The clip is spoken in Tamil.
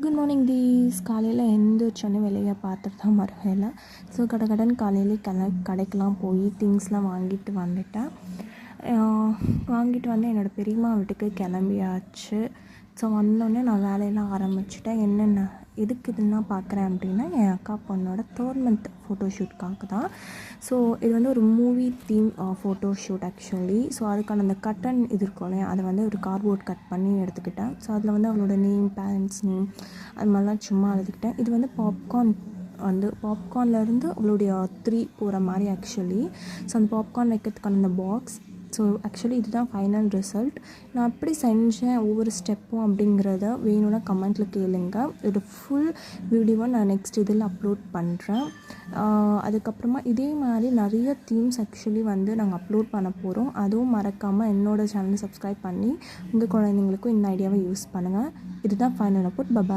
Good morning tease. காலையில் எழுந்திரிச்சோன்னே வெளியே பார்த்துட்டு தான் வேலை. ஸோ கடன் காலையிலே கடைக்கெலாம் போய் திங்ஸ்லாம் வாங்கிட்டு வந்துட்டேன். வாங்கிட்டு வந்து என்னோடய பெரியம்மா வீட்டுக்கு கிளம்பியாச்சு. ஸோ வந்தோடனே நான் வேலையெல்லாம் ஆரம்பிச்சிட்டேன். என்னென்ன எதுக்கு இதெல்லாம் பார்க்குறேன் அப்படின்னா, என் அக்கா பொண்ணோட 3rd மந்த் ஃபோட்டோஷூட்காக தான். ஸோ இது வந்து ஒரு movie theme photoshoot actually. So அதுக்கான அந்த கட்டன் இது இருக்கும் இல்லையா, அதை வந்து ஒரு கார்ட்போர்ட் கட் பண்ணி எடுத்துக்கிட்டேன். ஸோ அதில் வந்து அவளோட நேம், பேரண்ட்ஸ் நேம், அது மாதிரிலாம் சும்மா எழுதிக்கிட்டேன். இது வந்து பாப்கார்ன்லேருந்து அவளுடைய 3 போகிற மாதிரி ஆக்சுவலி. ஸோ அந்த பாப்கார்ன் வைக்கிறதுக்கான அந்த பாக்ஸ். ஸோ ஆக்சுவலி இதுதான் ஃபைனல் ரிசல்ட். நான் எப்படி செஞ்சேன் ஒவ்வொரு ஸ்டெப்பும் அப்படிங்கிறத வேணும்னா கமெண்ட்டில் கேளுங்க. இது ஃபுல் வீடியோவை நான் நெக்ஸ்ட் இதில் அப்லோட் பண்ணுறேன். அதுக்கப்புறமா இதே மாதிரி நிறைய தீம்ஸ் ஆக்சுவலி வந்து நாங்கள் அப்லோட் பண்ண போகிறோம். அதுவும் மறக்காமல் என்னோடய சேனலை சப்ஸ்கிரைப் பண்ணி உங்கள் குழந்தைங்களுக்கும் இந்த ஐடியாவை யூஸ் பண்ணுங்கள். இதுதான் ஃபைனல் அப்லோட். பபாய்.